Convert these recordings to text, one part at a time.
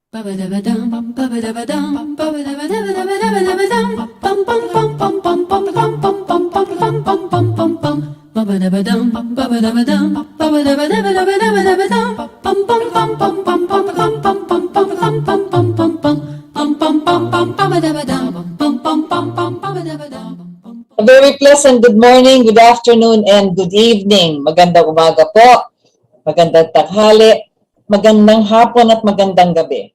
A very pleasant good morning, good afternoon, and good evening. Magandang umaga po, magandang tanghali, magandang hapon at magandang gabi.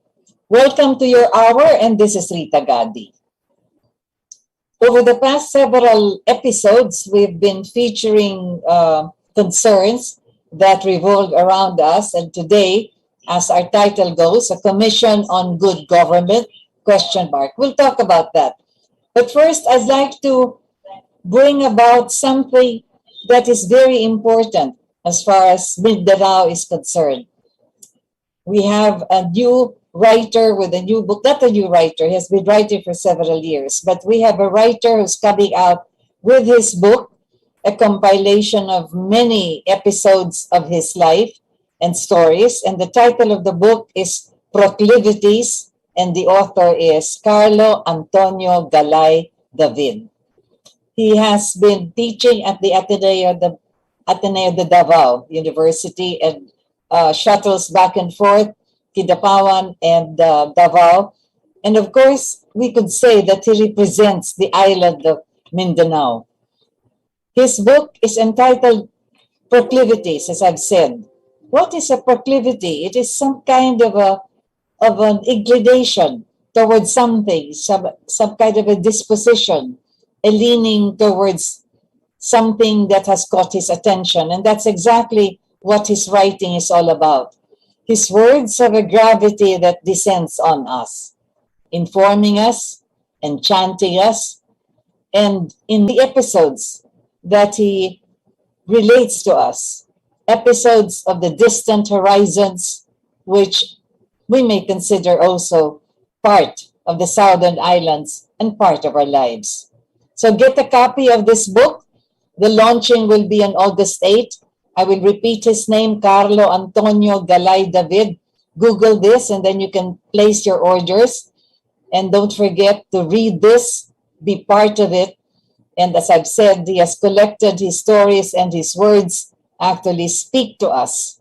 Welcome to your hour, and this is Rita Gadi. Over the past several episodes, we've been featuring concerns that revolve around us, and today, as our title goes, a commission on good government, ? We'll talk about that. But first, I'd like to bring about something that is very important as far as Mindanao is concerned. We have a new writer with a new book, not a new writer, he has been writing for several years, but we have a writer who's coming out with his book, a compilation of many episodes of his life and stories, and the title of the book is Proclivities, and the author is Carlo Antonio Galay David. He has been teaching at the Ateneo de Davao University and shuttles back and forth, Katipunan and Davao. And of course, we could say that he represents the island of Mindanao. His book is entitled Proclivities, as I've said. What is a proclivity? It is some kind of an inclination towards something, some kind of a disposition, a leaning towards something that has caught his attention. And that's exactly what his writing is all about. His words have a gravity that descends on us, informing us, enchanting us, and in the episodes that he relates to us, episodes of the distant horizons, which we may consider also part of the Southern Islands and part of our lives. So get a copy of this book. The launching will be on August 8. I will repeat his name, Carlo Antonio Galay David. Google this and then you can place your orders. And don't forget to read this, be part of it. And as I've said, he has collected his stories and his words actually speak to us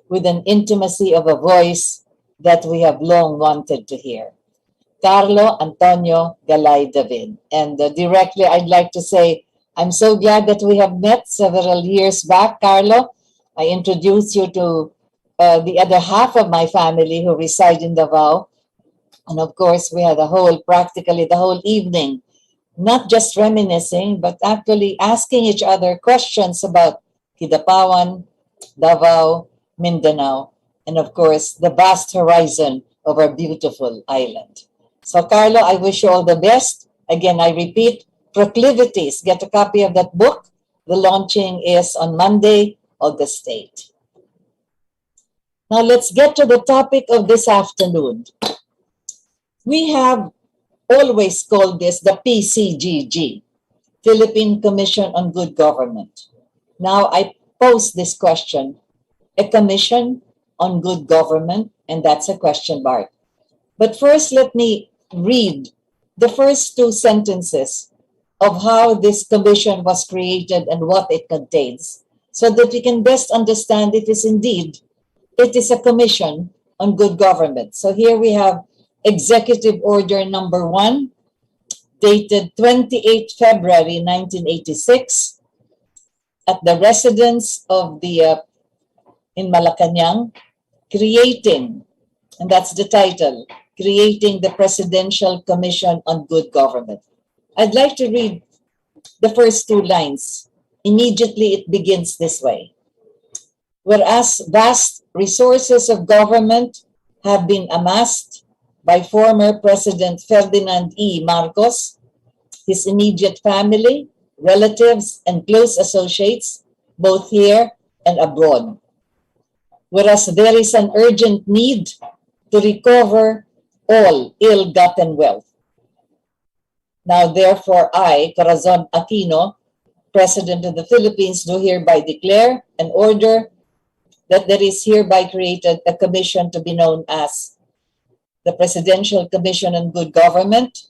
with an intimacy of a voice that we have long wanted to hear. Carlo Antonio Galay David. And directly, I'd like to say, I'm so glad that we have met several years back, Carlo. I introduced you to the other half of my family who reside in Davao. And of course, we had practically the whole evening, not just reminiscing, but actually asking each other questions about Kidapawan, Davao, Mindanao, and of course, the vast horizon of our beautiful island. So, Carlo, I wish you all the best. Again, I repeat, Proclivities. Get a copy of that book. The launching is on Monday, August 8. Now, let's get to the topic of this afternoon. We have always called this the PCGG, Philippine Commission on Good Government. Now, I pose this question, a commission on good government, and that's a question mark. But first, let me read the first two sentences of how this commission was created and what it contains, so that we can best understand it is a commission on good government. So here we have Executive Order number 1, dated 28 February 1986, at the residence of in Malacanang, creating, and that's the title, Creating the Presidential Commission on Good Government. I'd like to read the first two lines. Immediately it begins this way. Whereas vast resources of government have been amassed by former President Ferdinand E. Marcos, his immediate family, relatives, and close associates, both here and abroad. Whereas there is an urgent need to recover all ill-gotten wealth. Now, therefore, I, Corazon Aquino, President of the Philippines, do hereby declare and order that there is hereby created a commission to be known as the Presidential Commission on Good Government,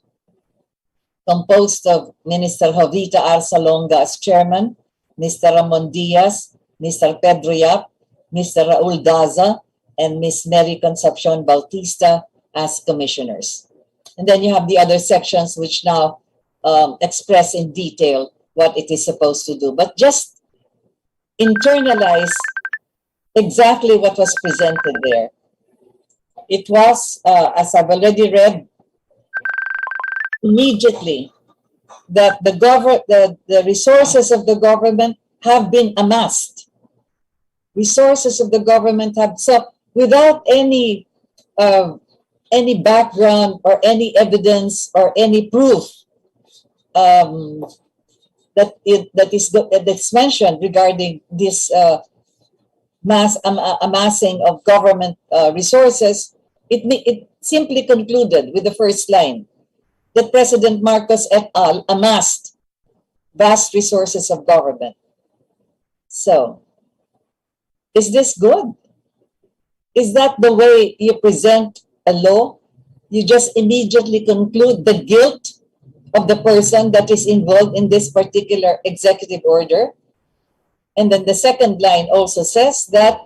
composed of Minister Jovita Arsalonga as chairman, Mr. Ramon Diaz, Mr. Pedro Yap, Mr. Raul Daza, and Ms. Mary Concepcion Bautista as commissioners. And then you have the other sections which now express in detail what it is supposed to do. But just internalize exactly what was presented there. It was, as I've already read, immediately that the resources of the government have been amassed. Resources of the government have, so without any background or any evidence or any proof that's mentioned regarding this amassing of government resources, it simply concluded with the first line that President Marcos et al. Amassed vast resources of government. So, is this good? Is that the way you present a law? You just immediately conclude the guilt of the person that is involved in this particular executive order. And then the second line also says that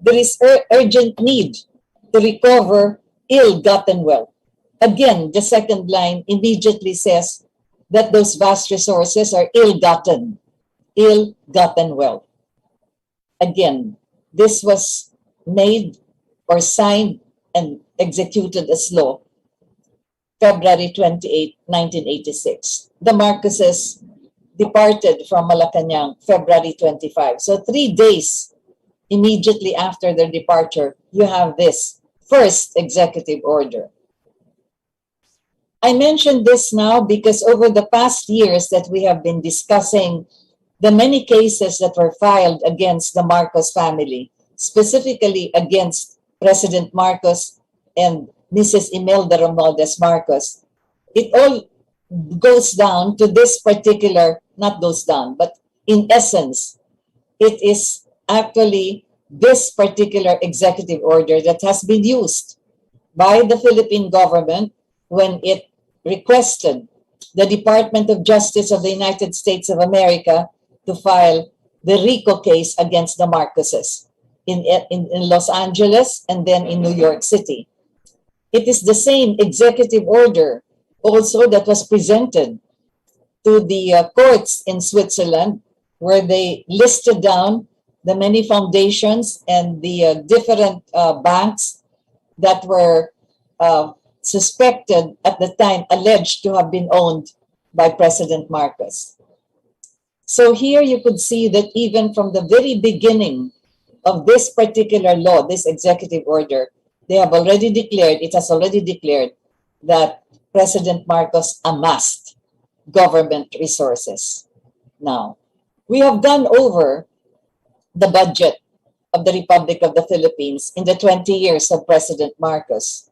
there is urgent need to recover ill-gotten wealth. Again, the second line immediately says that those vast resources are ill-gotten wealth. Again, this was made or signed and executed as law February 28, 1986. The Marcoses departed from Malacanang February 25. So 3 days immediately after their departure, you have this first executive order. I mention this now because over the past years that we have been discussing the many cases that were filed against the Marcos family, specifically against President Marcos and Mrs. Imelda Romualdez Marcos, it all goes down to this particular, not goes down, but in essence, it is actually this particular executive order that has been used by the Philippine government when it requested the Department of Justice of the United States of America to file the RICO case against the Marcoses in Los Angeles and then in New York City. It is the same executive order also that was presented to the courts in Switzerland, where they listed down the many foundations and the different banks that were suspected at the time, alleged to have been owned by President Marcos. So here you could see that even from the very beginning of this particular law, this executive order, they have already declared, it has already declared that President Marcos amassed government resources. Now, we have gone over the budget of the Republic of the Philippines in the 20 years of President Marcos,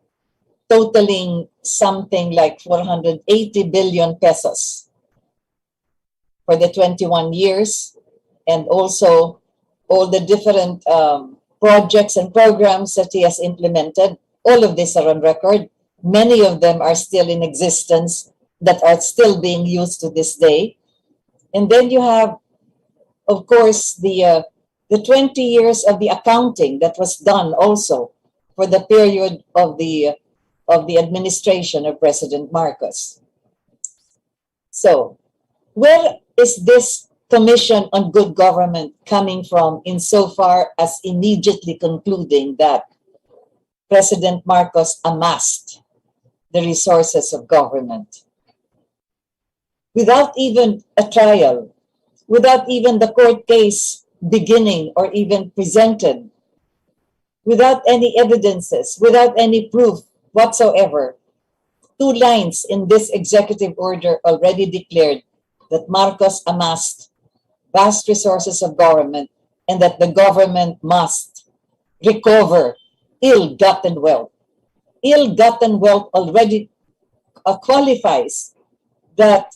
totaling something like 480 billion pesos for the 21 years, and also all the different projects and programs that he has implemented. All of these are on record. Many of them are still in existence, that are still being used to this day. And then you have, of course, the 20 years of the accounting that was done also for the period of the administration of President Marcos. So, where is this Commission on Good Government coming from insofar as immediately concluding that President Marcos amassed the resources of government? Without even a trial, without even the court case beginning or even presented, without any evidences, without any proof whatsoever, 2 lines in this executive order already declared that Marcos amassed vast resources of government and that the government must recover ill-gotten wealth. Ill-gotten wealth already qualifies that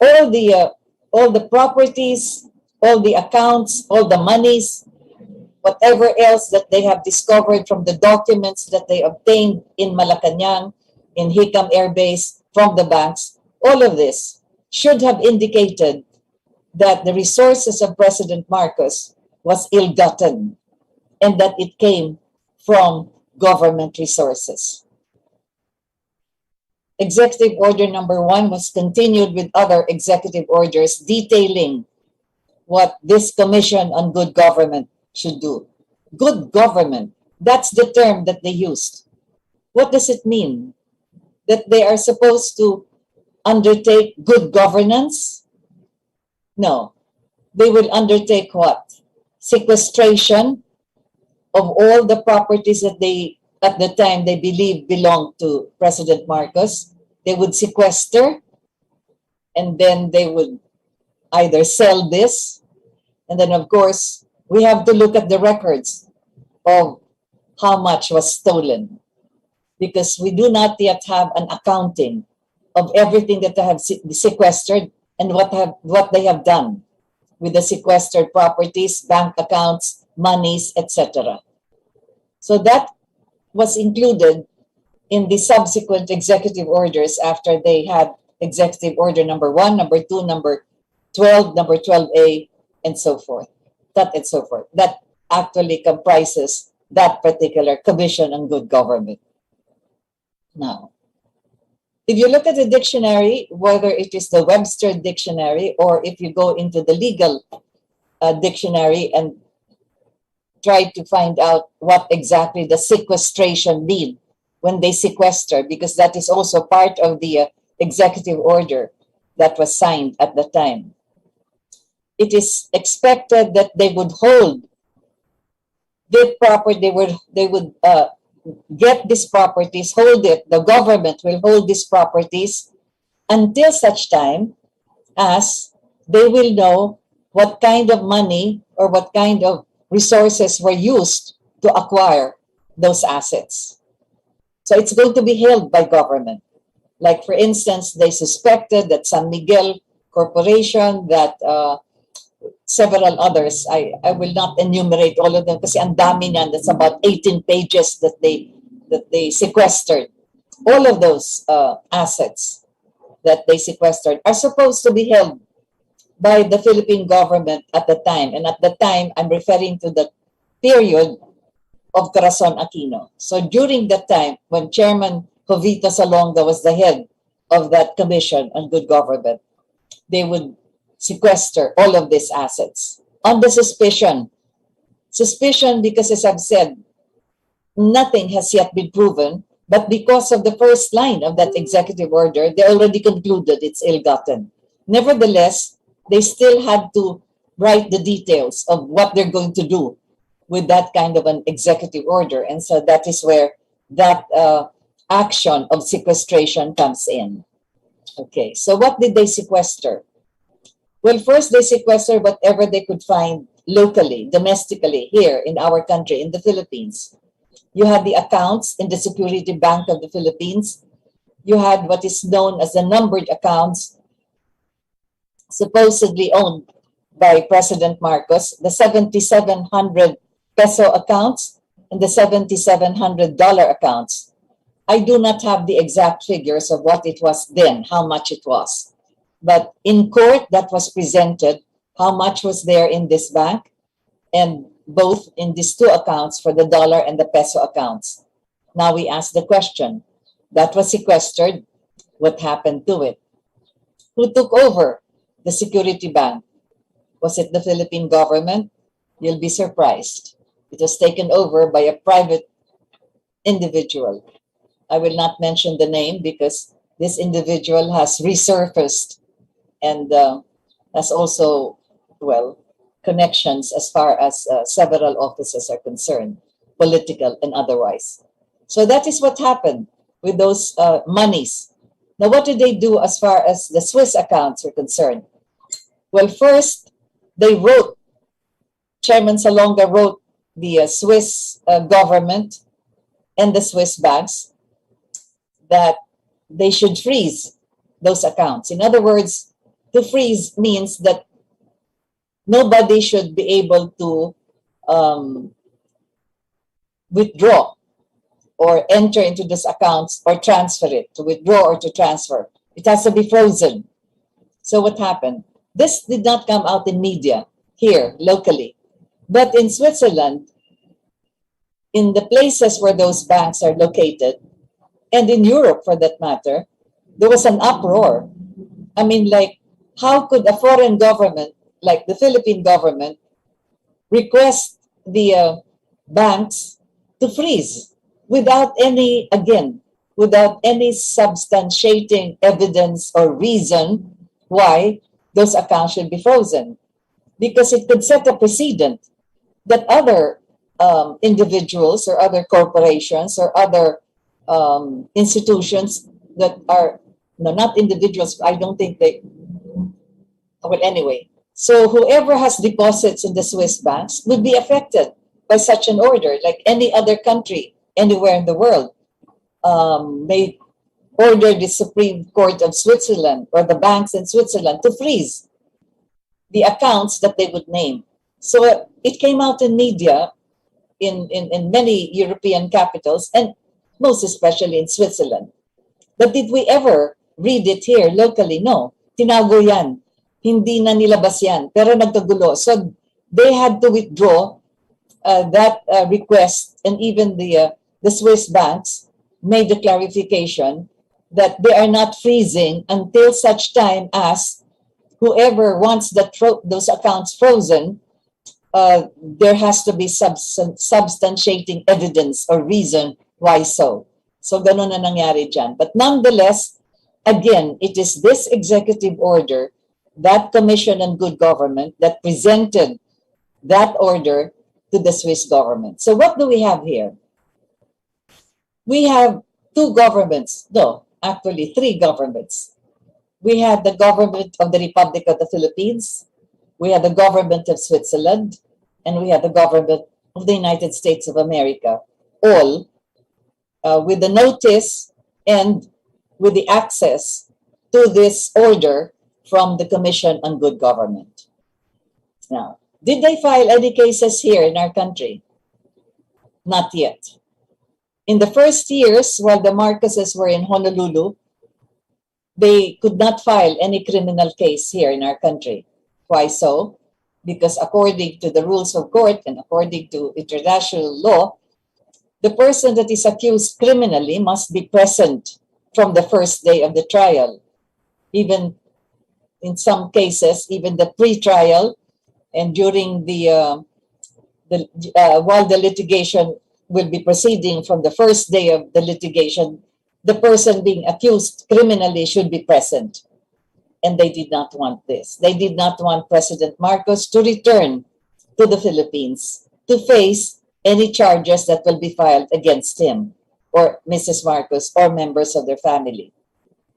all the properties, all the accounts, all the monies, whatever else that they have discovered from the documents that they obtained in Malacanang, in Hicam Air Base, from the banks, all of this should have indicated that the resources of President Marcos was ill-gotten and that it came from government resources. Executive Order number 1 was continued with other executive orders detailing what this Commission on Good Government should do. Good government, that's the term that they used. What does it mean? That they are supposed to undertake good governance? No. They will undertake what? Sequestration of all the properties that they, at the time, they believed belonged to President Marcos. They would sequester, and then they would either sell this, and then, of course, we have to look at the records of how much was stolen, because we do not yet have an accounting of everything that they have sequestered and what they have done with the sequestered properties, bank accounts, monies, etc. So that was included in the subsequent executive orders after they had executive order number 1, number 2, number 12, number 12A, and so forth. That and so forth. That actually comprises that particular Commission on Good Government. Now, if you look at the dictionary, whether it is the Webster Dictionary or if you go into the legal dictionary and try to find out what exactly the sequestration mean when they sequester, because that is also part of the executive order that was signed at the time. It is expected that they would hold the property, they would get these properties, hold it, the government will hold these properties until such time as they will know what kind of money or what kind of resources were used to acquire those assets. So it's going to be held by government. Like, for instance, they suspected that San Miguel Corporation, that several others, I will not enumerate all of them kasi ang dami niyan, that's about 18 pages that they sequestered. All of those assets that they sequestered are supposed to be held by the Philippine government at the time. And at the time, I'm referring to the period of Corazon Aquino. So during that time, when Chairman Jovito Salonga was the head of that Commission on Good Government, they would sequester all of these assets on the suspicion because, as I've said, nothing has yet been proven, but because of the first line of that executive order, they already concluded it's ill-gotten. Nevertheless, they still had to write the details of what they're going to do with that kind of an executive order. And so that is where that action of sequestration comes in. Okay, so what did they sequester? Well, first they sequestered whatever they could find locally, domestically, here in our country, in the Philippines. You had the accounts in the Security Bank of the Philippines. You had what is known as the numbered accounts, supposedly owned by President Marcos, the 7,700 peso accounts and the $7,700 accounts. I do not have the exact figures of what it was then, how much it was. But in court, that was presented, how much was there in this bank, and both in these two accounts for the dollar and the peso accounts. Now we ask the question, that was sequestered, what happened to it? Who took over the Security Bank? Was it the Philippine government? You'll be surprised. It was taken over by a private individual. I will not mention the name because this individual has resurfaced and has also, well, connections as far as several offices are concerned, political and otherwise. So that is what happened with those monies. Now, what did they do as far as the Swiss accounts are concerned? Well, first, they wrote, Chairman Salonga wrote the Swiss government and the Swiss banks that they should freeze those accounts. In other words, to freeze means that nobody should be able to withdraw or enter into these accounts or transfer it, to withdraw or to transfer. It has to be frozen. So what happened? This did not come out in media here locally, but in Switzerland, in the places where those banks are located, and in Europe for that matter, there was an uproar. I mean, like, how could a foreign government, like the Philippine government, request the banks to freeze without any, again, without any substantiating evidence or reason why those accounts should be frozen? Because it could set a precedent that other individuals or other corporations or other institutions that are, no, not individuals, I don't think they, well, anyway. So whoever has deposits in the Swiss banks would be affected by such an order, like any other country anywhere in the world may order the Supreme Court of Switzerland or the banks in Switzerland to freeze the accounts that they would name. So it came out in media in many European capitals, and most especially in Switzerland. But did we ever read it here locally? No. Tinago yan. Hindi na nilabas yan. Pero nagkagulo. So they had to withdraw that request, and even the Swiss banks made the clarification that they are not freezing until such time as whoever wants those accounts frozen, there has to be substantiating evidence or reason why so. So ganun na nangyari dyan. But nonetheless, again, it is this executive order, that Commission on Good Government, that presented that order to the Swiss government. So what do we have here? We have two governments, no, actually three governments. We had the government of the Republic of the Philippines, we had the government of Switzerland, and we had the government of the United States of America, all with the notice and with the access to this order from the Commission on Good Government. Now, did they file any cases here in our country? Not yet. In the first years, while the Marcoses were in Honolulu, they could not file any criminal case here in our country. Why so? Because according to the rules of court and according to international law, the person that is accused criminally must be present from the first day of the trial. Even in some cases, even the pre-trial and during while the litigation will be proceeding from the first day of the litigation, the person being accused criminally should be present. And they did not want this. They did not want President Marcos to return to the Philippines to face any charges that will be filed against him or Mrs. Marcos or members of their family.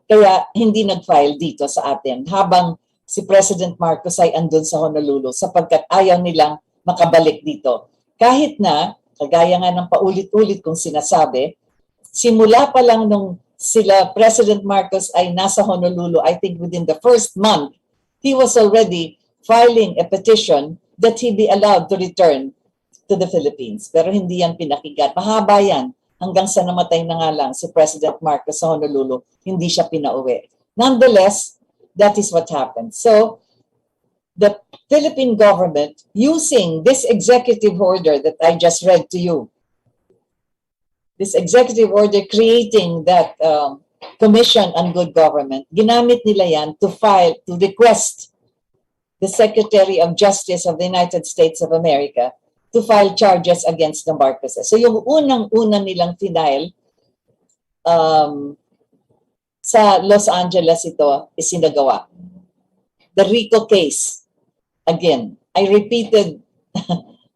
Kaya hindi nag-file dito sa atin habang si President Marcos ay andun sa Honolulu sapagkat ayaw nilang makabalik dito. Kahit na, kagaya nga ng paulit-ulit kong sinasabi, simula pa lang nung sila President Marcos ay nasa Honolulu, I think within the first month, he was already filing a petition that he be allowed to return to the Philippines. Pero hindi yan pinakinggan. Mahaba yan. Hanggang sa namatay na nga lang si President Marcos sa Honolulu, hindi siya pinauwi. Nonetheless, that is what happened. So, the Philippine government, using this executive order that I just read to you, this executive order creating that Commission on Good Government, ginamit nila yan to request the Secretary of Justice of the United States of America to file charges against the Marcoses. So yung unang-una nilang final sa Los Angeles ito is sinagawa. The RICO case. Again, I repeated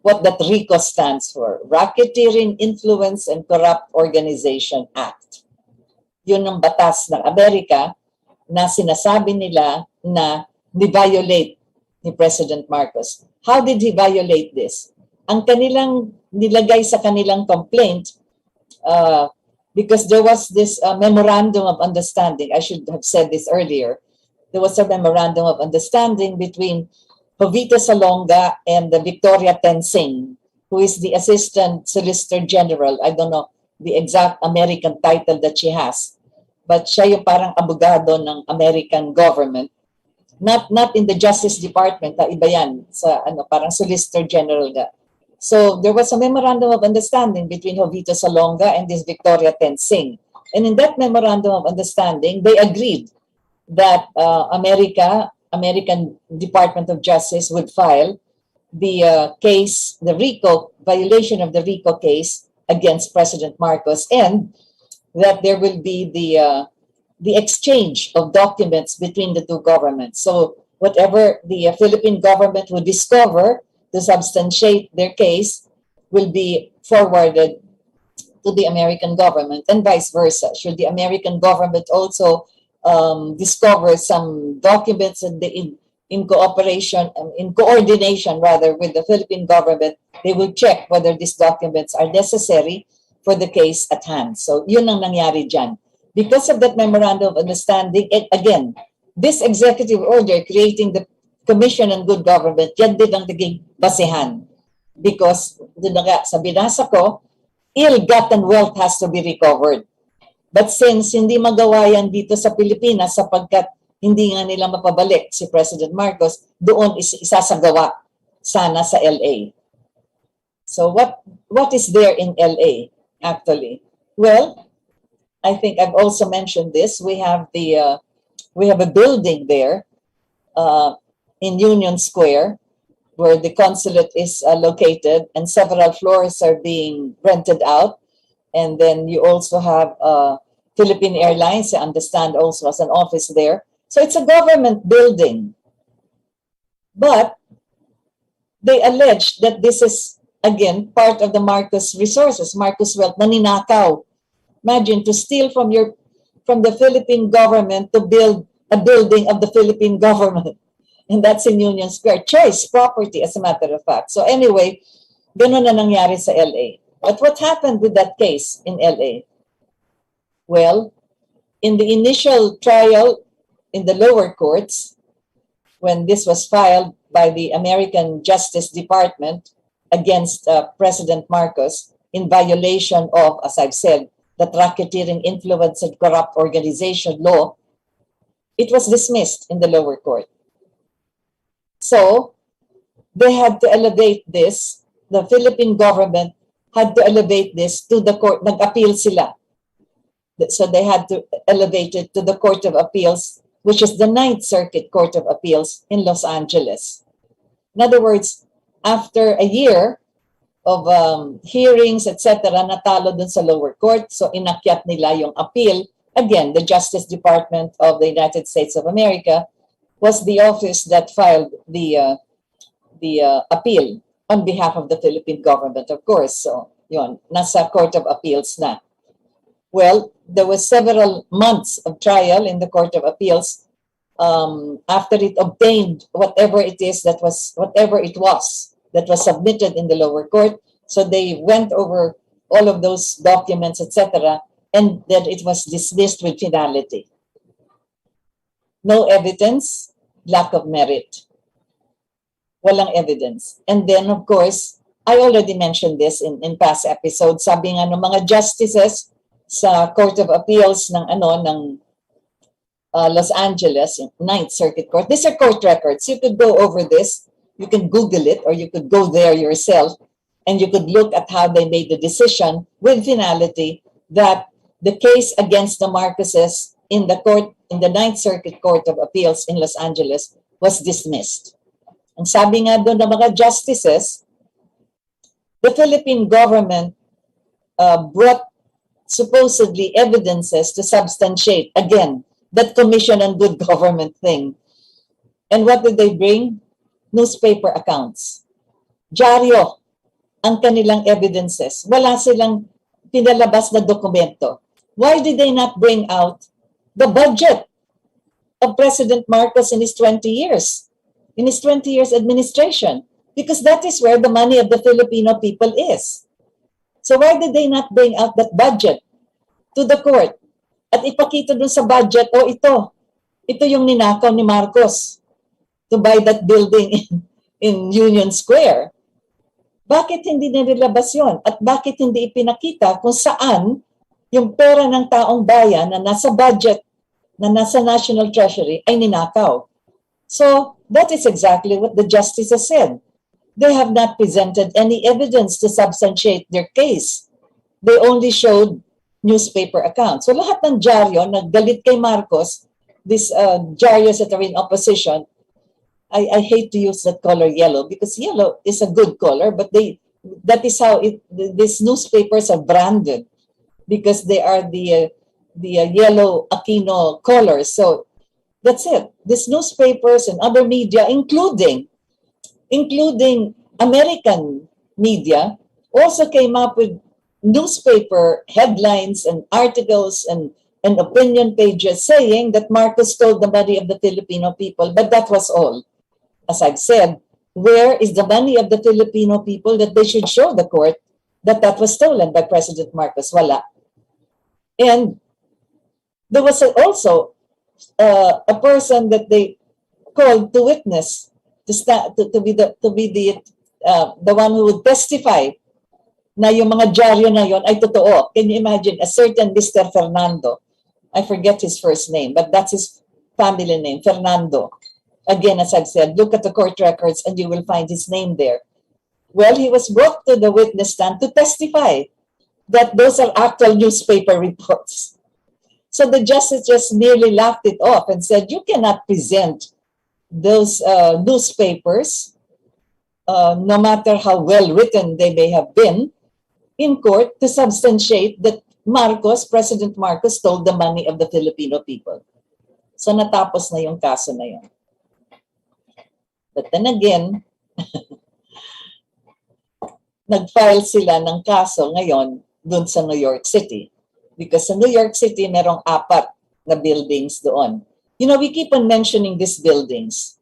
what that RICO stands for. Racketeering, Influence, and Corrupt Organization Act. Yun ang batas ng Amerika na sinasabi nila na ni-violate ni President Marcos. How did he violate this? Ang kanilang nilagay sa kanilang complaint, because there was this memorandum of understanding, I should have said this earlier, there was a memorandum of understanding between Jovita Salonga and the Victoria Tensing who is the Assistant Solicitor General. I don't know the exact American title that she has, but siya yung parang abogado ng American government. Not in the Justice Department, iba yan, sa parang Solicitor General ga. So there was a memorandum of understanding between Jovito Salonga and this Victoria Tensing. And in that memorandum of understanding, they agreed that American Department of Justice would file the case, the RICO, violation of the RICO case against President Marcos, and that there will be the exchange of documents between the two governments. So whatever the Philippine government would discover to substantiate their case will be forwarded to the American government, and vice versa. Should the American government also discover some documents in cooperation, in coordination rather, with the Philippine government, they will check whether these documents are necessary for the case at hand. So yun ang nangyari dyan. Because of that memorandum of understanding, and again, this executive order creating the Commission on Good Government, yan din ang naging basehan. Because, sa binasa ko, ill-gotten wealth has to be recovered. But since hindi magawa yan dito sa Pilipinas sapagkat hindi nga nila mapabalik si President Marcos, doon isasagawa sana sa LA. So what is there in LA actually? Well, I think I've also mentioned this. We have a building there in Union Square where the consulate is located, and several floors are being rented out. And then you also have Philippine Airlines, I understand, also has an office there. So it's a government building. But they allege that this is, again, part of the Marcos resources, Marcos wealth, na ninakaw. Imagine, to steal from the Philippine government to build a building of the Philippine government. And that's in Union Square. Choice property, as a matter of fact. So anyway, ganun na nangyari sa LA. But what happened with that case in LA? Well, in the initial trial in the lower courts, when this was filed by the American Justice Department against President Marcos in violation of, as I've said, the Racketeering, Influence, and Corrupt Organization law, it was dismissed in the lower court. So they had to elevate this, the Philippine government had to elevate this to the court, nag-appeal sila. So they had to elevate it to the Court of Appeals, which is the Ninth Circuit Court of Appeals in Los Angeles. In other words, after a year of hearings, etc., natalo dun sa lower court, so inakyat nila yung appeal. Again, the Justice Department of the United States of America was the office that filed the appeal on behalf of the Philippine government, of course. So, yun, nasa Court of Appeals na. Well, there was several months of trial in the Court of Appeals after it obtained whatever it was that was submitted in the lower court. So they went over all of those documents, etc., and then it was dismissed with finality. No evidence, lack of merit. Walang evidence. And then, of course, I already mentioned this in past episodes. Sabi nga ng mga justices sa Court of Appeals ng Los Angeles, Ninth Circuit Court. These are court records. You could go over this. You can Google it, or you could go there yourself, and you could look at how they made the decision with finality that the case against the Marcoses in the Ninth Circuit Court of Appeals in Los Angeles was dismissed. Ang sabi nga doon ng mga justices, the Philippine government brought supposedly evidences to substantiate, again, that Commission on Good Government thing. And what did they bring? Newspaper accounts. Dyaryo ang kanilang evidences. Wala silang pinalabas na dokumento. Why did they not bring out the budget of President Marcos in his 20 years? In his 20 years administration? Because that is where the money of the Filipino people is. So why did they not bring out that budget to the court? At ipakita dun sa budget, ito yung ninakaw ni Marcos to buy that building in Union Square. Bakit hindi nilabas yun? At bakit hindi ipinakita kung saan yung pera ng taong bayan na nasa budget, na nasa National Treasury ay ninakaw? So that is exactly what the justices said. They have not presented any evidence to substantiate their case. They only showed newspaper accounts. So lahat ng dyaryo naggalit kay Marcos, these dyaryo's that are in opposition, I hate to use that color yellow because yellow is a good color, but that is how these newspapers are branded because they are the yellow Aquino colors. So that's it. These newspapers and other media, including American media, also came up with newspaper headlines and articles and opinion pages saying that Marcos stole the money of the Filipino people, but that was all. As I've said, where is the money of the Filipino people that they should show the court that was stolen by President Marcos? Wala. And there was also a person that they called to witness, to be the one who would testify na yung mga dyaryo na yon ay totoo. Can you imagine a certain Mr. Fernando? I forget his first name, but that's his family name, Fernando. Again, as I've said, look at the court records and you will find his name there. Well, he was brought to the witness stand to testify that those are actual newspaper reports. So the justice just merely laughed it off and said, you cannot present those newspapers, no matter how well written they may have been, in court to substantiate that President Marcos stole the money of the Filipino people. So natapos na yung kaso na yun. But then again, nag-file sila ng kaso ngayon dun sa New York City. Because sa New York City, merong 4 na buildings doon. You know, we keep on mentioning these buildings.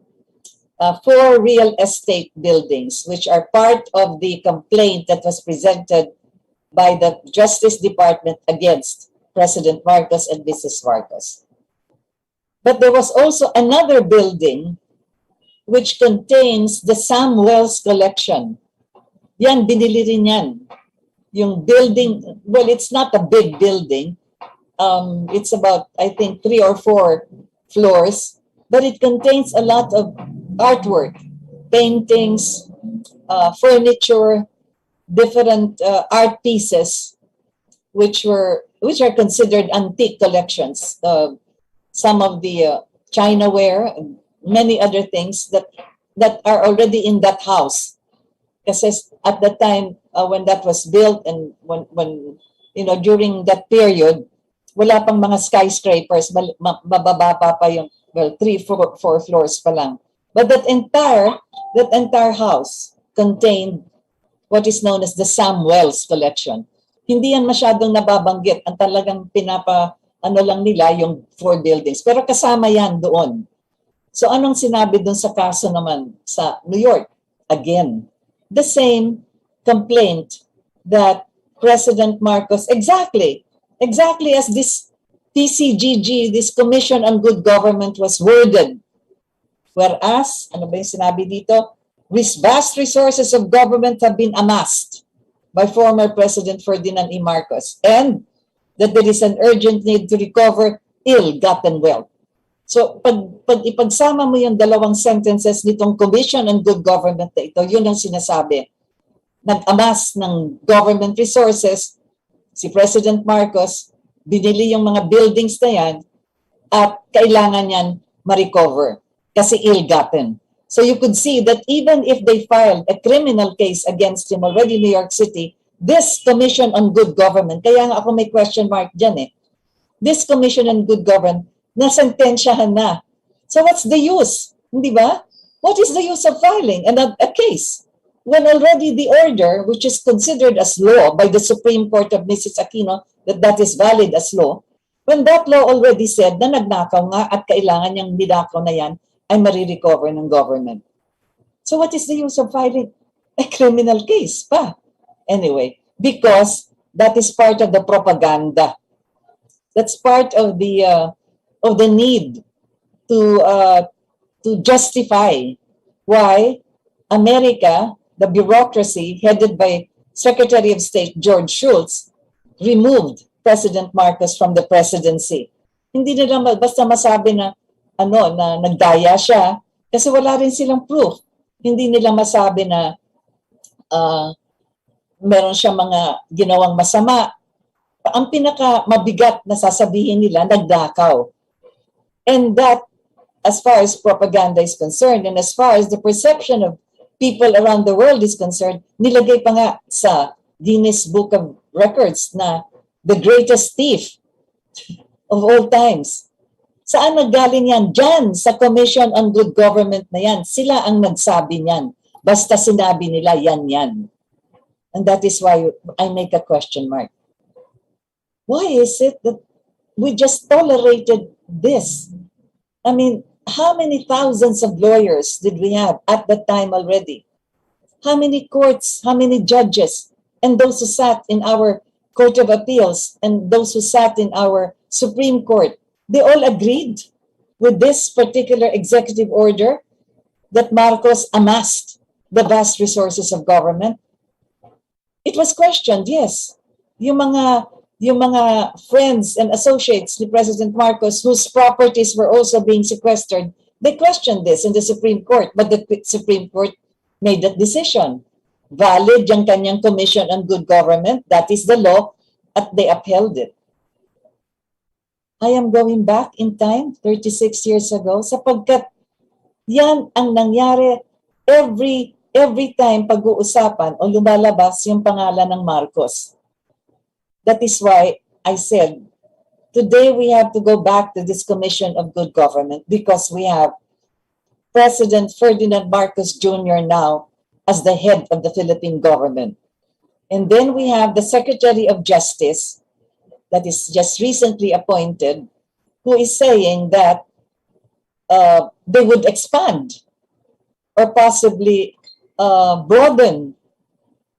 4 real estate buildings, which are part of the complaint that was presented by the Justice Department against President Marcos and Mrs. Marcos. But there was also another building which contains the Sam Wells collection. Yan, binili rin yan. Yung building, well, it's not a big building. It's about, I think, 3 or 4 floors, but it contains a lot of artwork, paintings, furniture, different art pieces, which are considered antique collections. Some of the Chinaware, and many other things that are already in that house. Kasi at the time when that was built and when you know, during that period, wala pang mga skyscrapers, mababa pa yung, well, 3-4 floors pa lang. But that entire house contained what is known as the Sam Wells collection. Hindi yan masyadong nababanggit. Ang talagang ano lang nila yung 4 buildings. Pero kasama yan doon. So anong sinabi doon sa kaso naman sa New York? Again, the same complaint that President Marcos, exactly as this TCGG, this Commission on Good Government was worded. Whereas, ano ba yung sinabi dito? Vast resources of government have been amassed by former President Ferdinand E. Marcos, and that there is an urgent need to recover ill-gotten wealth. So, pag ipagsama mo yung dalawang sentences nitong Commission on Good Government na ito, yun ang sinasabi. Nag-amass ng government resources, si President Marcos, binili yung mga buildings na yan, at kailangan yan ma-recover kasi ill-gotten. So you could see that even if they filed a criminal case against him already in New York City, this Commission on Good Government, kaya nga ako may question mark dyan this Commission on Good Government, nasentensyahan na. So what's the use? Hindi ba? What is the use of filing a case when already the order, which is considered as law by the Supreme Court of Mrs. Aquino, that is valid as law, when that law already said na nagnakaw nga at kailangan niyang nidakaw na yan ay marirecover ng government. So what is the use of filing a criminal case pa? Anyway, because that is part of the propaganda. That's part of the need to justify why America, the bureaucracy headed by Secretary of State George Shultz removed President Marcos from the presidency. Hindi nila basta masabi na na nagdaya siya kasi wala rin silang proof. Hindi nila masabi na meron siya mga ginawang masama. Ang pinaka mabigat na sasabihin nila, nagdakaw. And that, as far as propaganda is concerned, and as far as the perception of people around the world is concerned, nilagay pa nga sa Guinness Book of Records na the greatest thief of all times. Saan naggaling yan? Diyan, sa Commission on Good Government na yan. Sila ang nagsabi niyan. Basta sinabi nila, yan. And that is why I make a question mark. Why is it that we just tolerated this? I mean, how many thousands of lawyers did we have at that time already? How many courts, how many judges, and those who sat in our Court of Appeals and those who sat in our Supreme Court, they all agreed with this particular executive order that Marcos amassed the vast resources of government. It was questioned, yes. Yung mga friends and associates ni President Marcos whose properties were also being sequestered, they questioned this in the Supreme Court, but the Supreme Court made that decision. Valid yung kanyang Commission on Good Government, that is the law, at they upheld it. I am going back in time, 36 years ago, sapagkat yan ang nangyari every time pag-uusapan o lumalabas yung pangalan ng Marcos. That is why I said, today we have to go back to this Commission of Good Government because we have President Ferdinand Marcos Jr. now as the head of the Philippine government. And then we have the Secretary of Justice that is just recently appointed, who is saying that they would expand or possibly broaden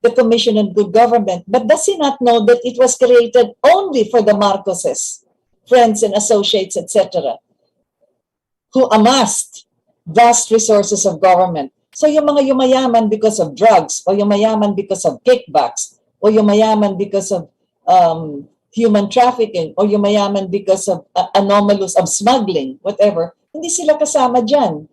the Commission on Good Government, but does he not know that it was created only for the Marcoses, friends and associates, etc., who amassed vast resources of government? So yung mga yumayaman because of drugs, o yumayaman because of kickbacks, o yumayaman because of human trafficking, o yumayaman because of anomalous of smuggling, whatever, hindi sila kasama dyan.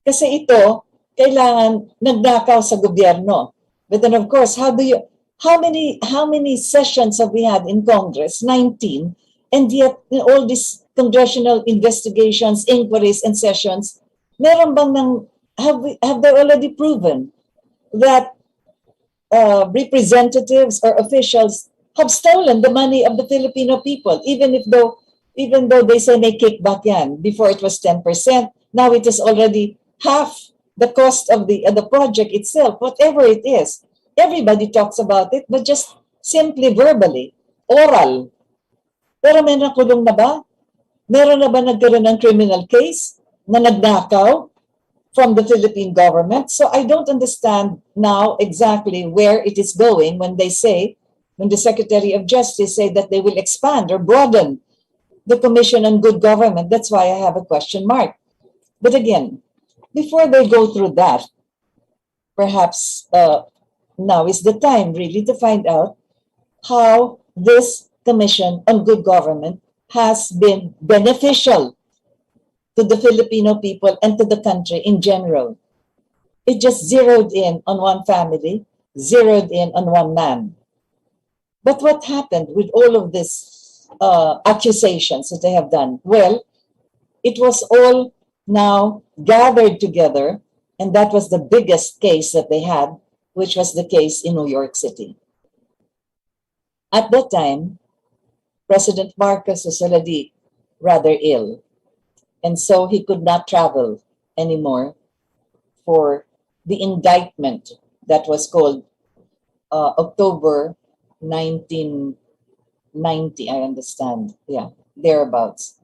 Kasi ito, kailangan nagdakaw sa gobyerno. But then of course, how many sessions have we had in Congress? 19. And yet in all these congressional investigations, inquiries, and sessions, meron bang have they already proven that representatives or officials have stolen the money of the Filipino people, even though they say may kickback yan. Before it was 10%, now it is already half the cost of the project itself, whatever it is. Everybody talks about it, but just simply verbally, oral. Pero may nakulong na ba? Meron na ba nagkaroon ng criminal case na nagdakaw from the Philippine government? So I don't understand now exactly where it is going when the Secretary of Justice say that they will expand or broaden the Commission on Good Government. That's why I have a question mark. But again, before they go through that, perhaps now is the time really to find out how this Commission on Good Government has been beneficial to the Filipino people and to the country in general. It just zeroed in on one family, zeroed in on one man. But what happened with all of these accusations that they have done? Well, it was all now gathered together, and that was the biggest case that they had, which was the case in New York City. At that time, President Marcos was already rather ill, and so he could not travel anymore for the indictment that was called October 1990, I understand. Yeah, thereabouts.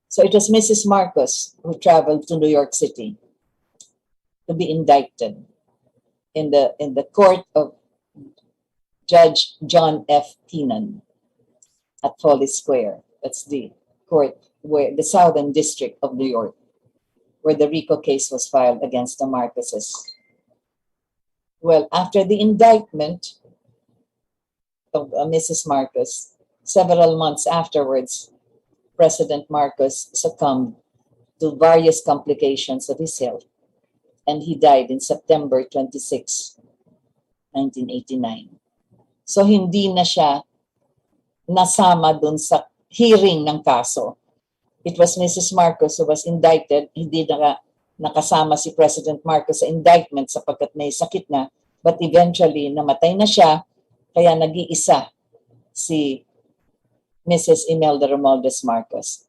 So it was Mrs. Marcos who traveled to New York City to be indicted in the court of Judge John F. Keenan at Foley Square. That's the court where the Southern District of New York, where the RICO case was filed against the Marcoses. Well, after the indictment of Mrs. Marcos, several months afterwards, President Marcos succumbed to various complications of his health, and he died in September 26, 1989. So hindi na siya nasama dun sa hearing ng kaso. It was Mrs. Marcos who was indicted. Hindi nakasama si President Marcos sa indictment sapagkat may sakit na. But eventually, namatay na siya, kaya nag-iisa si Mrs. Imelda Romualdez Marcos.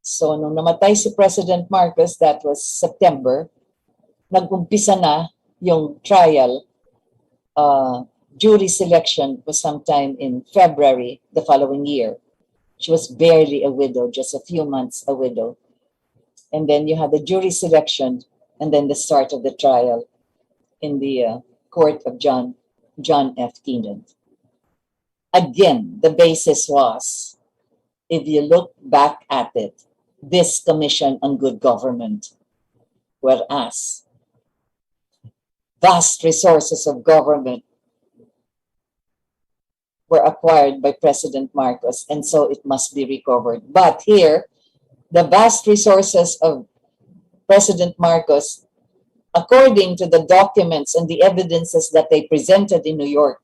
So, nung namatay si President Marcos, that was September, nag-umpisa na yung trial. Jury selection was sometime in February the following year. She was barely a widow, just a few months a widow. And then you had the jury selection and then the start of the trial in the court of John F. Keenan. Again, the basis was, if you look back at it, this Commission on Good Government, whereas vast resources of government were acquired by President Marcos, and so it must be recovered. But here, the vast resources of President Marcos, according to the documents and the evidences that they presented in New York,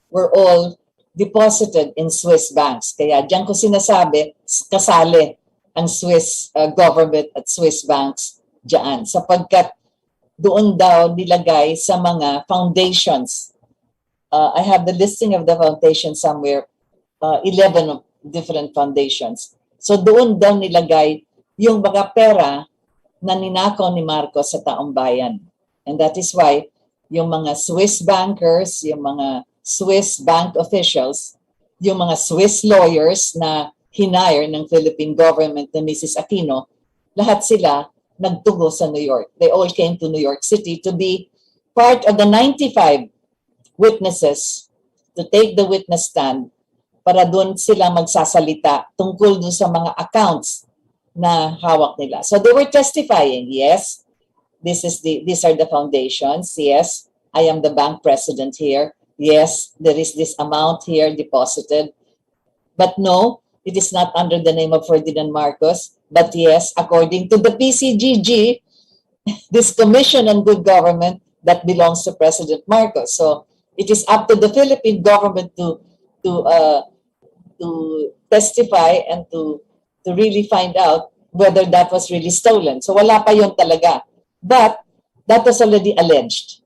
were all deposited in Swiss banks. Kaya diyan ko sinasabi, kasali ang Swiss government at Swiss banks diyan, sapagkat doon daw nilagay sa mga foundations. I have the listing of the foundation somewhere, 11 different foundations. So doon daw nilagay yung mga pera na ninakaw ni Marcos sa taong bayan. And that is why yung mga Swiss bankers, yung mga Swiss bank officials, yung mga Swiss lawyers na hinire ng Philippine government na Mrs. Aquino, lahat sila nagtungo sa New York. They all came to New York City to be part of the 95 witnesses to take the witness stand para doon sila magsasalita tungkol doon sa mga accounts na hawak nila. So they were testifying, yes, these are the foundations, yes, I am the bank president here, yes, there is this amount here deposited, but no, it is not under the name of Ferdinand Marcos, but yes, according to the PCGG, this Commission on Good Government, that belongs to President Marcos. So it is up to the Philippine government to testify and to really find out whether that was really stolen. So wala pa yun talaga. But that was already alleged.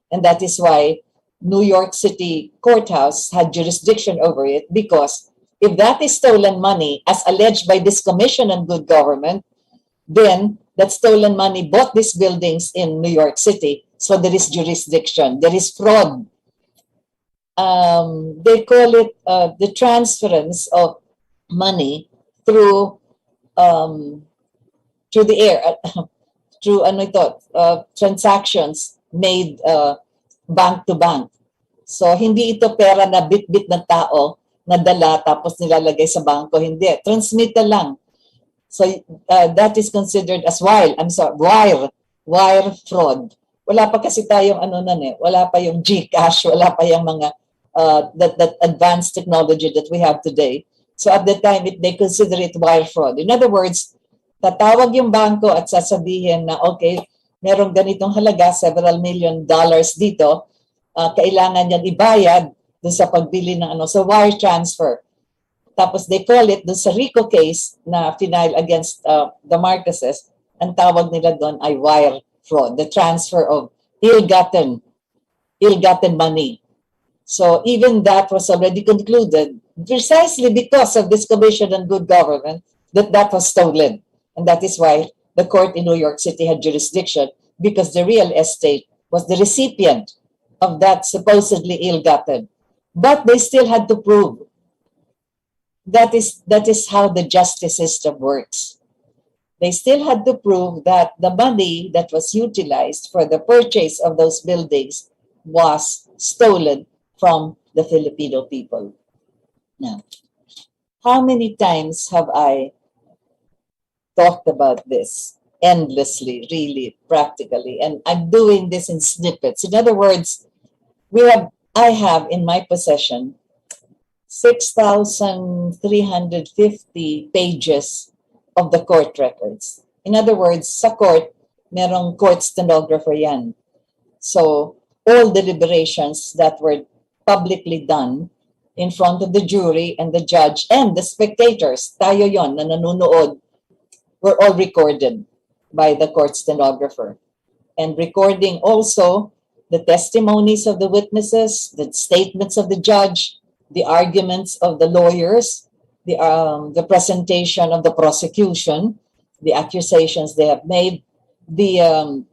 And that is why New York City courthouse had jurisdiction over it, because if that is stolen money, as alleged by this Commission on Good Government, then that stolen money bought these buildings in New York City. So there is jurisdiction, there is fraud. They call it the transference of money through the air, through transactions made bank to bank. So hindi ito pera na bit-bit ng tao na dala tapos nilalagay sa bangko, hindi. Transmittal lang. So that is considered as wire fraud. Wala pa kasi tayong wala pa yung GCash, wala pa yung mga that advanced technology that we have today. So at the time, they consider it wire fraud. In other words, tatawag yung bangko at sasabihin na, okay, merong ganitong halaga, several $1 million dito, kailangan niyan ibayad dun sa pagbili ng so wire transfer. Tapos they call it, dun sa RICO case na final against the Marcoses, ang tawag nila doon ay wire fraud, the transfer of ill-gotten money. So even that was already concluded precisely because of this Commission on Good Government that was stolen. And that is why the court in New York City had jurisdiction, because the real estate was the recipient of that supposedly ill-gotten. But they still had to prove. That is how the justice system works. They still had to prove that the money that was utilized for the purchase of those buildings was stolen from the Filipino people. Now, how many times have I talked about this? endlessly, really, practically. And I'm doing this in snippets. In other words, I have in my possession 6,350 pages of the court records. In other words, sa court, merong court stenographer yan. So all deliberations that were publicly done in front of the jury and the judge and the spectators, tayo yon na nanonood, were all recorded by the court stenographer. And recording also the testimonies of the witnesses, the statements of the judge, the arguments of the lawyers, the presentation of the prosecution, the accusations they have made, the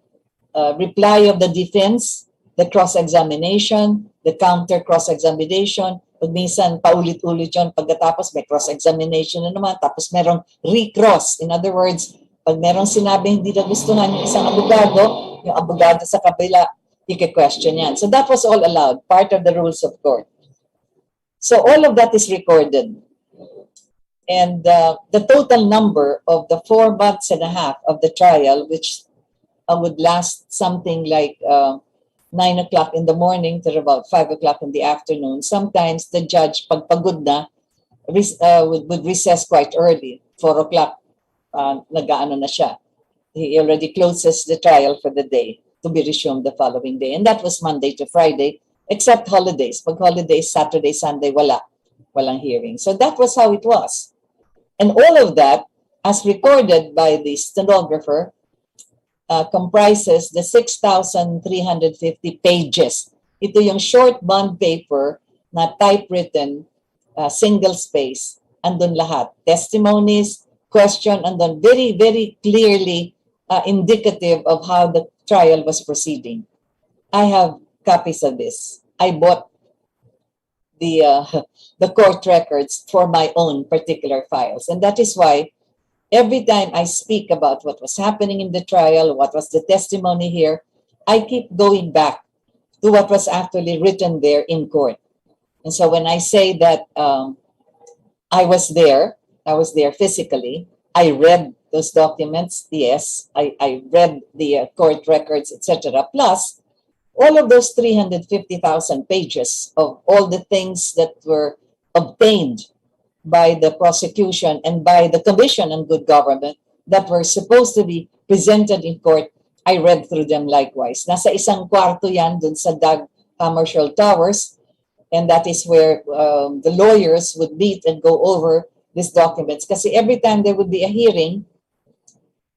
reply of the defense, the cross-examination, the counter cross-examination. Pag minsan, paulit-ulit yun. Pagkatapos may cross-examination na naman. Tapos merong recross. In other words, pag merong sinabi hindi na gustuhan yung isang abogado, yung abogado sa kabila, i-question yan. So that was all allowed, part of the rules of court. So all of that is recorded. And the total number of the 4 months and a half of the trial, which would last something like 9 o'clock in the morning to about 5 o'clock in the afternoon. Sometimes the judge, pag pagod na, would recess quite early. 4 o'clock, nag-aano na siya. He already closes the trial for the day to be resumed the following day. And that was Monday to Friday, except holidays. Pag holidays, Saturday, Sunday, walang hearing. So that was how it was. And all of that, as recorded by the stenographer, comprises the 6,350 pages. Ito yung short bond paper na typewritten, single space, andun lahat. Testimonies, question, andun very, very clearly indicative of how the trial was proceeding. I have copies of this. I bought the court records for my own particular files. And that is why every time I speak about what was happening in the trial, what was the testimony here, I keep going back to what was actually written there in court. And so when I say that I was there physically, I read those documents, yes, I read the court records, etc. Plus, all of those 350,000 pages of all the things that were obtained by the prosecution and by the Commission on Good Government that were supposed to be presented in court, I read through them likewise. Nasa isang kwarto yan dun sa Dag Commercial Towers, and that is where the lawyers would meet and go over these documents. Kasi every time there would be a hearing,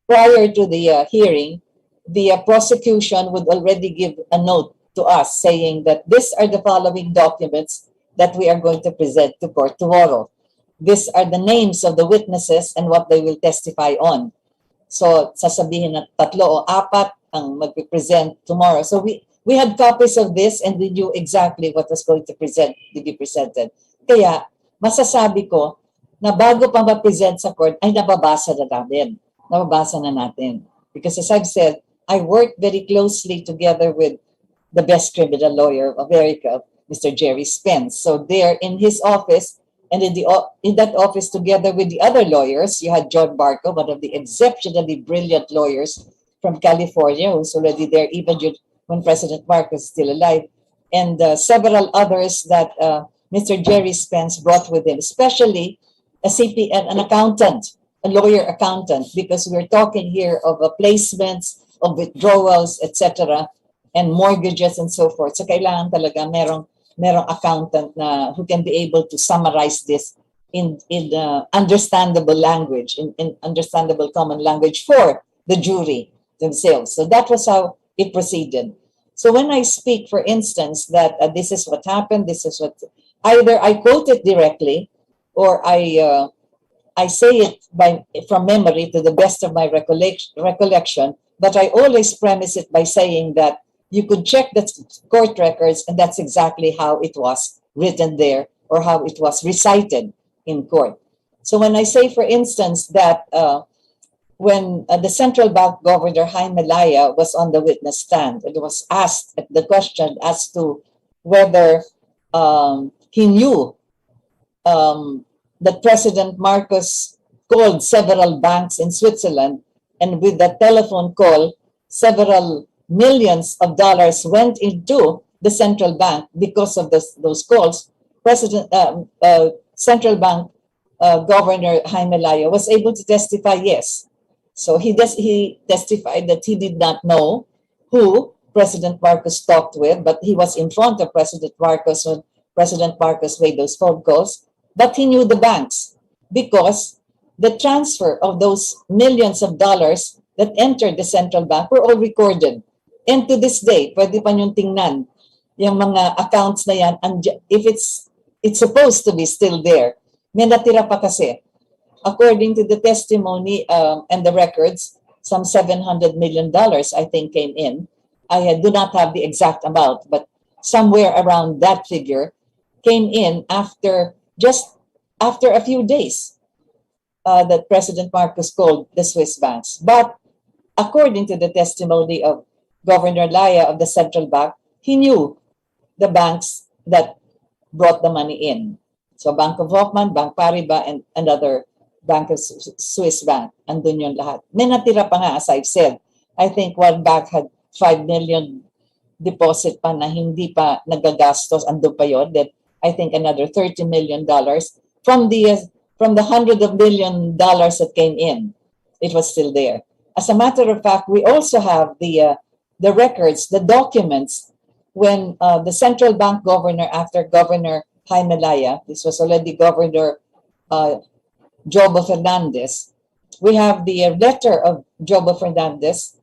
prior to the hearing, the prosecution would already give a note to us saying that these are the following documents that we are going to present to court tomorrow. These are the names of the witnesses and what they will testify on. So, sasabihin na 3 o 4 ang mag-present tomorrow. So, we had copies of this and we knew exactly what was going to be presented. Kaya, masasabi ko na bago pa ma-present sa court, ay nababasa na namin. Nababasa na natin. Because as I've said, I worked very closely together with the best criminal lawyer of America, Mr. Jerry Spence. So there in his office, and in that office, together with the other lawyers, you had John Barco, one of the exceptionally brilliant lawyers from California, who's already there even when President Marcos is still alive, and several others that Mr. Jerry Spence brought with him, especially an accountant, a lawyer accountant, because we're talking here of placements, of withdrawals, etc., and mortgages and so forth. So kailangan talaga merong accountant na who can be able to summarize this in understandable language, in understandable common language for the jury themselves. So that was how it proceeded. So when I speak, for instance, that this is what happened, this is what, either I quote it directly or I say it from memory to the best of my recollection, but I always premise it by saying that you could check the court records, and that's exactly how it was written there or how it was recited in court. So when I say, for instance, that when the central bank governor, Jaime Laya, was on the witness stand, it was asked the question as to whether he knew that President Marcos called several banks in Switzerland And with that telephone call, several millions of dollars went into the central bank because of those calls. Central Bank Governor Jaime Laya was able to testify, yes. So he testified that he did not know who President Marcos talked with, but he was in front of President Marcos when President Marcos made those phone calls. But he knew the banks because the transfer of those millions of dollars that entered the central bank were all recorded. And to this day, pwede pa niyong tingnan yung mga accounts na yan. And if it's supposed to be still there, may natira pa kasi. According to the testimony and the records, some $700 million, I think, came in. I do not have the exact amount, but somewhere around that figure came in just after a few days that President Marcos called the Swiss banks. But according to the testimony of Governor Laya of the central bank, he knew the banks that brought the money in. So Bank of Hoffman, Bank Paribas, and other Bank of Swiss Bank, andun yun lahat. May natira pa nga, as I've said. I think one bank had 5 million deposit pa na hindi pa nagagastos, andun pa yun. Then I think another $30 million from the hundred of million dollars that came in. It was still there. As a matter of fact, we also have the records, the documents, when the central bank governor, after Governor Jaime Laya, this was already Governor Jobo Fernandez, we have the letter of Jobo Fernandez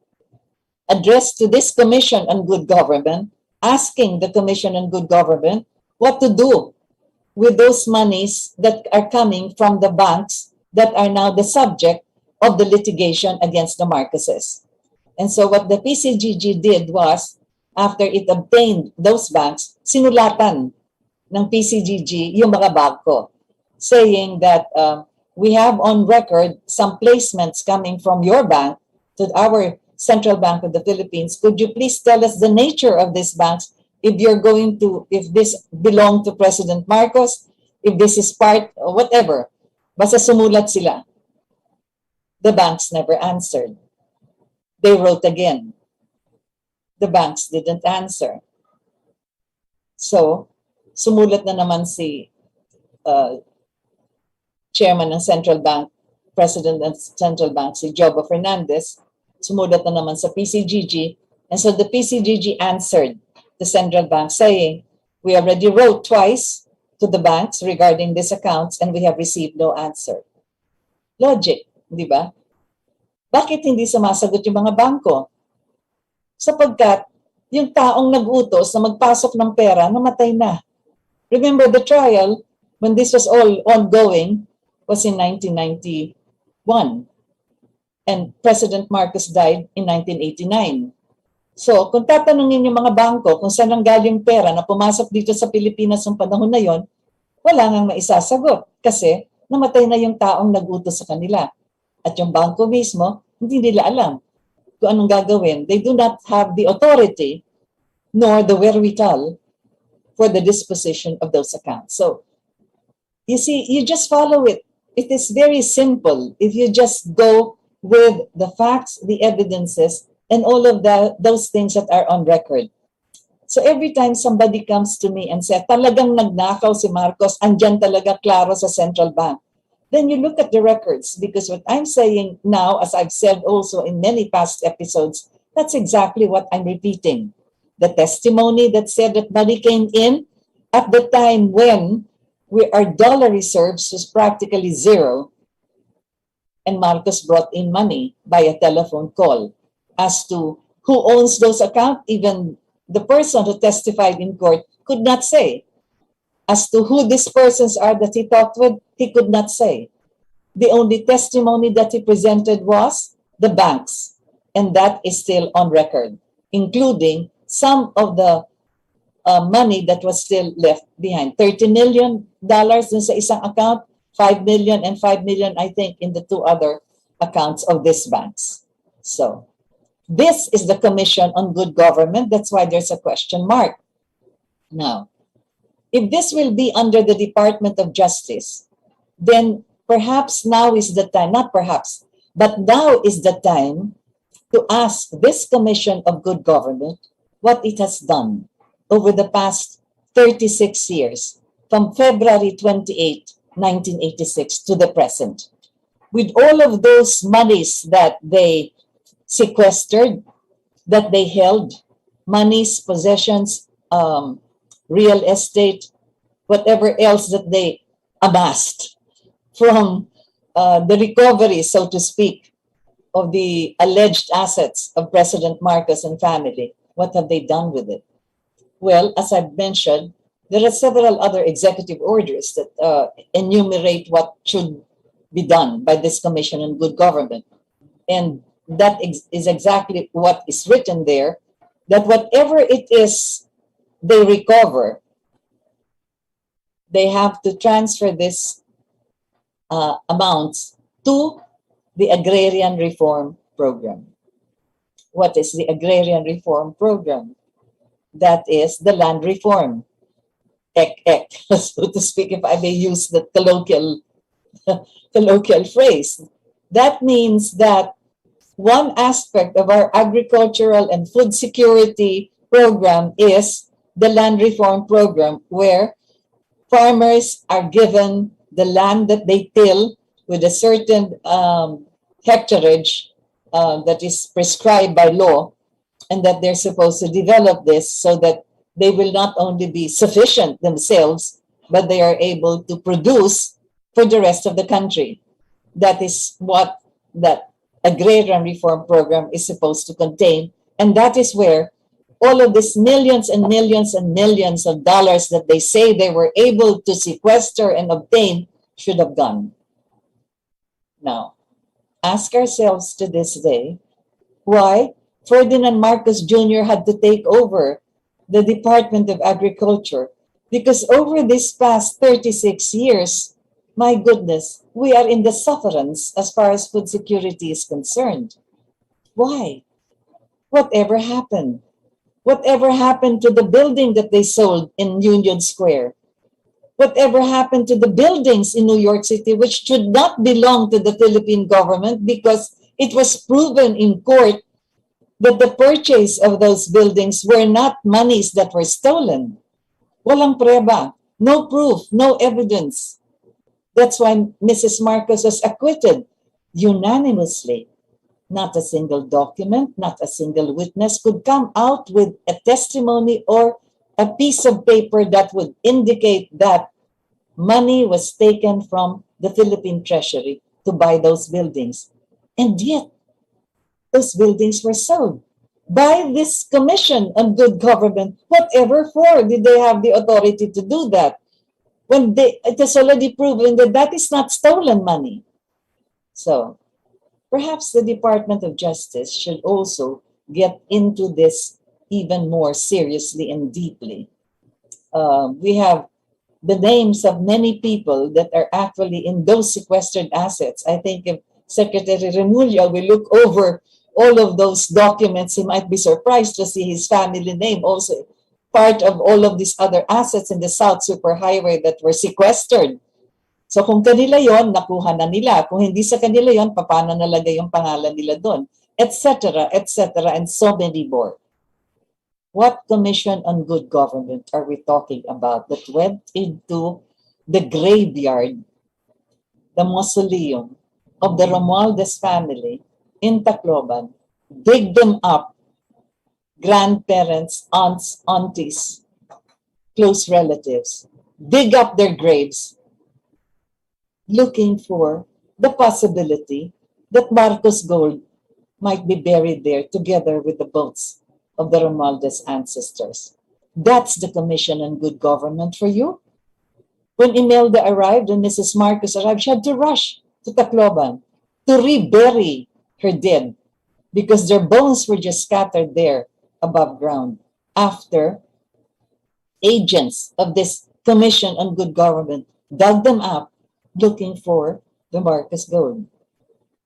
addressed to this Commission on Good Government, asking the Commission on Good Government what to do with those monies that are coming from the banks that are now the subject of the litigation against the Marcoses. And so what the PCGG did was, after it obtained those banks, sinulatan ng PCGG yung mga bangko, saying that we have on record some placements coming from your bank to our Central Bank of the Philippines. Could you please tell us the nature of these banks? If this belonged to President Marcos, if this is part, or whatever. Basta sumulat sila. The banks never answered. They wrote again. The banks didn't answer. So, sumulat na naman si Chairman ng Central Bank, President ng Central Bank, si Jobo Fernandez, sumulat na naman sa PCGG. And so the PCGG answered the central bank saying, we already wrote twice to the banks regarding these accounts and we have received no answer. Logic, di ba? Bakit hindi sumasagot yung mga bangko? Sapagkat yung taong nag-utos na magpasok ng pera, namatay na. Remember the trial, when this was all ongoing, was in 1991. And President Marcos died in 1989. So, kung tatanungin yung mga bangko kung saan ang galing pera na pumasok dito sa Pilipinas ng panahon na yon, wala nang maisasagot kasi namatay na yung taong nag-utos sa kanila. At yung bangko mismo, hindi nila alam kung anong gagawin. They do not have the authority nor the wherewithal for the disposition of those accounts. So, you see, you just follow it. It is very simple if you just go with the facts, the evidences, and all of those things that are on record. So every time somebody comes to me and says, talagang nagnakaw si Marcos, andyan talaga klaro sa central bank. Then you look at the records, because what I'm saying now, as I've said also in many past episodes, that's exactly what I'm repeating. The testimony that said that money came in at the time when our dollar reserves was practically zero, and Marcos brought in money by a telephone call. As to who owns those accounts, even the person who testified in court could not say. As to who these persons are that he talked with, he could not say. The only testimony that he presented was the banks, and that is still on record, including some of the money that was still left behind. $30 million dun sa isang account, 5 million and 5 million, I think, in the two other accounts of these banks. So, this is the Commission on Good Government. That's why there's a question mark. Now, if this will be under the Department of Justice, then perhaps now is the time, not perhaps, But now is the time to ask this Commission of Good Government what it has done over the past 36 years, from February 28, 1986 to the present. With all of those monies that they sequestered, that they held, monies, possessions, real estate, whatever else that they amassed from the recovery, so to speak, of the alleged assets of President Marcos and family. What have they done with it? Well, as I've mentioned, there are several other executive orders that enumerate what should be done by this Commission on Good Government. And that is exactly what is written there, that whatever it is they recover, they have to transfer this amounts to the Agrarian Reform Program. What is the Agrarian Reform Program? That is the land reform. Ek, so to speak, if I may use the colloquial phrase. That means that one aspect of our agricultural and food security program is the land reform program, where farmers are given the land that they till with a certain hectarage that is prescribed by law, and that they're supposed to develop this so that they will not only be sufficient themselves, but they are able to produce for the rest of the country. That is what that agrarian reform program is supposed to contain. And that is where all of these millions and millions and millions of dollars that they say they were able to sequester and obtain should have gone. Now, ask ourselves to this day, why Ferdinand Marcos Jr. had to take over the Department of Agriculture, because over these past 36 years, my goodness, we are in the sufferance as far as food security is concerned. Why? Whatever happened? Whatever happened to the building that they sold in Union Square? Whatever happened to the buildings in New York City, which should not belong to the Philippine government because it was proven in court that the purchase of those buildings were not monies that were stolen? Walang prueba, no proof, no evidence. That's why Mrs. Marcos was acquitted unanimously. Not a single document, not a single witness could come out with a testimony or a piece of paper that would indicate that money was taken from the Philippine Treasury to buy those buildings. And yet, those buildings were sold by this Commission on Good Government. Whatever for did they have the authority to do that, when it is already proven that that is not stolen money? So perhaps the Department of Justice should also get into this even more seriously and deeply. We have the names of many people that are actually in those sequestered assets. I think if Secretary Remulla will look over all of those documents, he might be surprised to see his family name also part of all of these other assets in the South Superhighway that were sequestered. So kung kanila yon, nakuha na nila. Kung hindi sa kanila yon, paano nalagay yung pangalan nila doon? Etc., etc., and so many more. What Commission on Good Government are we talking about that went into the graveyard, the mausoleum of the Romualdez family in Tacloban, dig them up, grandparents, aunts, aunties, close relatives, dig up their graves, looking for the possibility that Marcos gold might be buried there together with the boats of the Romualdez ancestors. That's the Commission on Good Government for you. When Imelda arrived and Mrs. Marcos arrived, she had to rush to Tacloban to rebury her dead because their bones were just scattered there above ground after agents of this Commission on Good Government dug them up looking for the Marcos gold.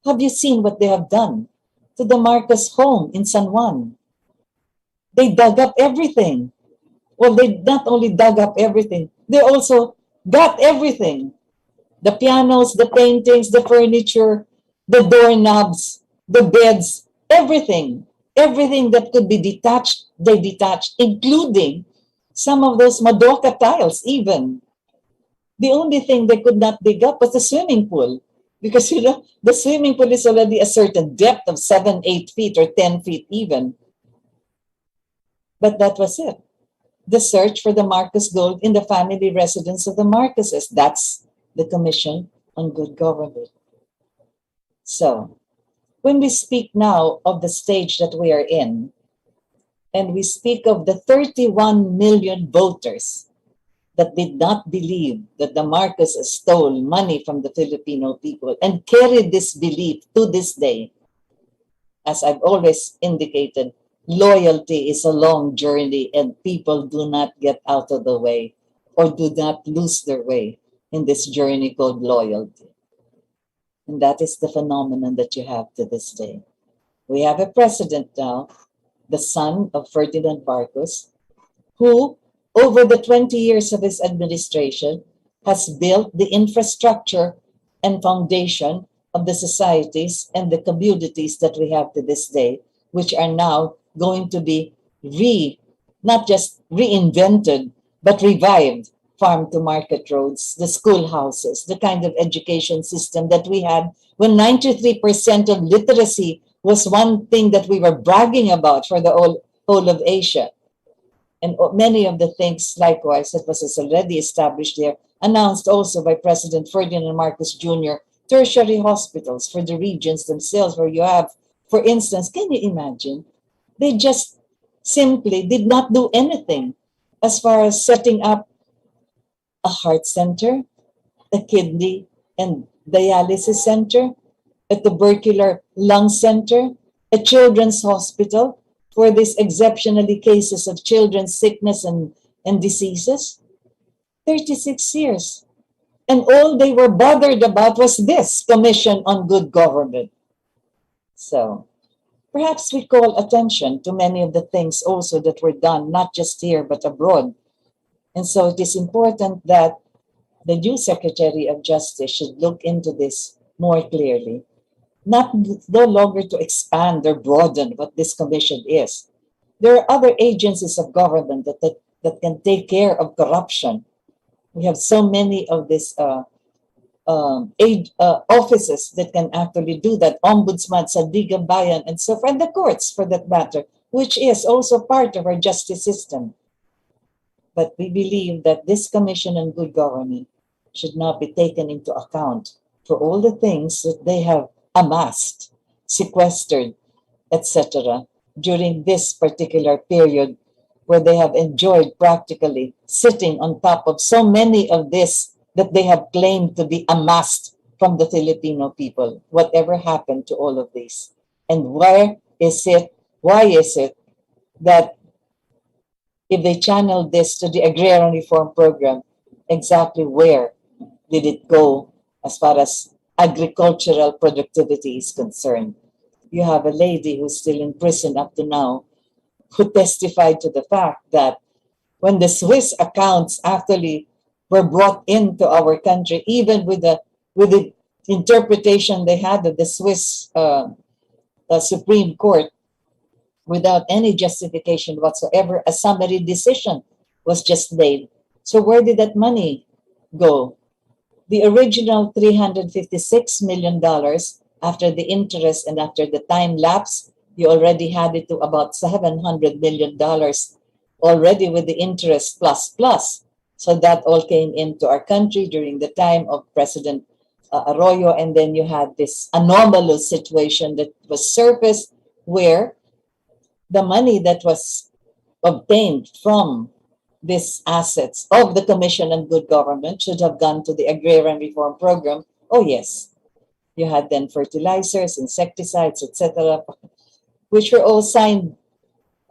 Have you seen what they have done to the Marcos home in San Juan? They dug up everything. Well, they not only dug up everything, they also got everything. The pianos, the paintings, the furniture, the doorknobs, the beds, everything. Everything that could be detached, they detached, including some of those Madoka tiles even. The only thing they could not dig up was the swimming pool. Because, the swimming pool is already a certain depth of 7, 8 feet or 10 feet even. But that was it. The search for the Marcus gold in the family residence of the Marcuses. That's the Commission on Good Government. So, when we speak now of the stage that we are in, and we speak of the 31 million voters that did not believe that the Marcoses stole money from the Filipino people and carried this belief to this day, as I've always indicated, loyalty is a long journey and people do not get out of the way or do not lose their way in this journey called loyalty. And that is the phenomenon that you have to this day. We have a president now, the son of Ferdinand Marcos, who, over the 20 years of his administration, has built the infrastructure and foundation of the societies and the communities that we have to this day, which are now going to be not just reinvented, but revived. Farm to market roads, the schoolhouses, the kind of education system that we had when 93% of literacy was one thing that we were bragging about for the whole of Asia. And many of the things, likewise, that was already established there, announced also by President Ferdinand Marcos Jr., tertiary hospitals for the regions themselves, where you have, for instance, can you imagine? They just simply did not do anything as far as setting up a heart center, a kidney and dialysis center, a tubercular lung center, a children's hospital for these exceptionally cases of children's sickness and diseases. 36 years. And all they were bothered about was this Commission on Good Government. So perhaps we call attention to many of the things also that were done, not just here, but abroad. And so it is important that the new Secretary of Justice should look into this more clearly, no longer to expand or broaden what this commission is. There are other agencies of government that can take care of corruption. We have so many of these offices that can actually do that, Ombudsman, Sandigan Bayan, and so forth, and the courts for that matter, which is also part of our justice system. But we believe that this Commission on Good Government should not be taken into account for all the things that they have amassed, sequestered, etc., during this particular period where they have enjoyed practically sitting on top of so many of this that they have claimed to be amassed from the Filipino people. Whatever happened to all of these? And why is it that if they channeled this to the agrarian reform program, exactly where did it go as far as agricultural productivity is concerned? You have a lady who's still in prison up to now who testified to the fact that when the Swiss accounts actually were brought into our country, even with the interpretation they had of the Swiss Supreme Court, without any justification whatsoever, a summary decision was just made. So where did that money go? The original $356 million, after the interest and after the time lapse, you already had it to about $700 million already with the interest plus. So that all came into our country during the time of President Arroyo, and then you had this anomalous situation that was surfaced where the money that was obtained from these assets of the Commission on Good Government should have gone to the agrarian reform program. Oh yes, you had then fertilizers, insecticides, etc., which were all signed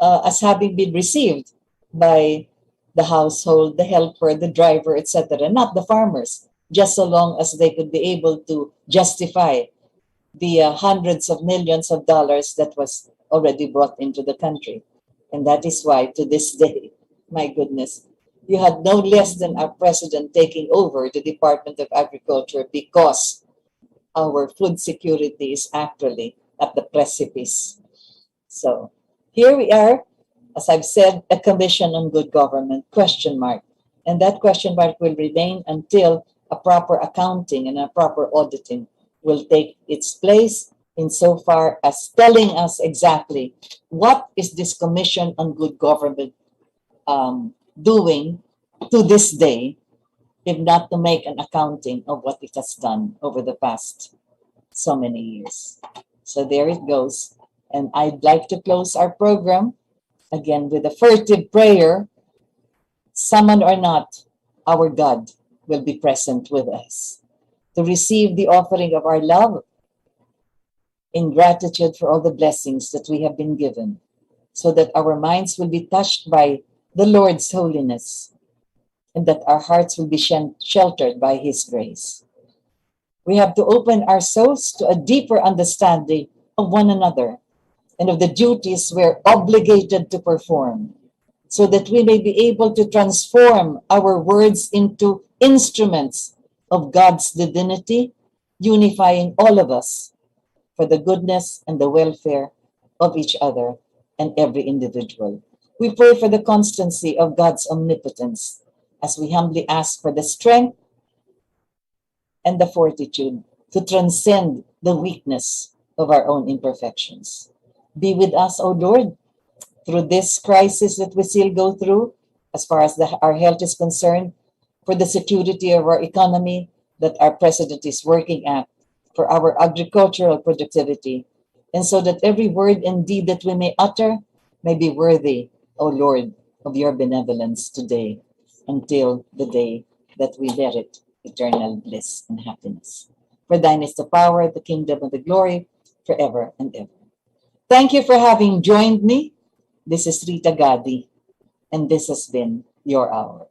as having been received by the household, the helper, the driver, etc., not the farmers, just so long as they could be able to justify the hundreds of millions of dollars that was already brought into the country. And that is why to this day, my goodness, you had no less than our president taking over the Department of Agriculture because our food security is actually at the precipice. So here we are, as I've said, a commission on good government, question mark. And that question mark will remain until a proper accounting and a proper auditing will take its place insofar as telling us exactly what is this commission on good government doing to this day, if not to make an accounting of what it has done over the past so many years. So there it goes. And I'd like to close our program again with a furtive prayer. Someone or not, our God will be present with us to receive the offering of our love in gratitude for all the blessings that we have been given, so that our minds will be touched by the Lord's holiness and that our hearts will be sheltered by His grace. We have to open our souls to a deeper understanding of one another and of the duties we're obligated to perform, so that we may be able to transform our words into instruments of God's divinity, unifying all of us for the goodness and the welfare of each other and every individual. We pray for the constancy of God's omnipotence as we humbly ask for the strength and the fortitude to transcend the weakness of our own imperfections. Be with us, O Lord, through this crisis that we still go through, as far as our health is concerned, for the security of our economy that our president is working at, for our agricultural productivity, and so that every word and deed that we may utter may be worthy, O Lord, of your benevolence today, until the day that we merit eternal bliss and happiness. For thine is the power, the kingdom, and the glory, forever and ever. Thank you for having joined me. This is Rita Gadi, and this has been your hour.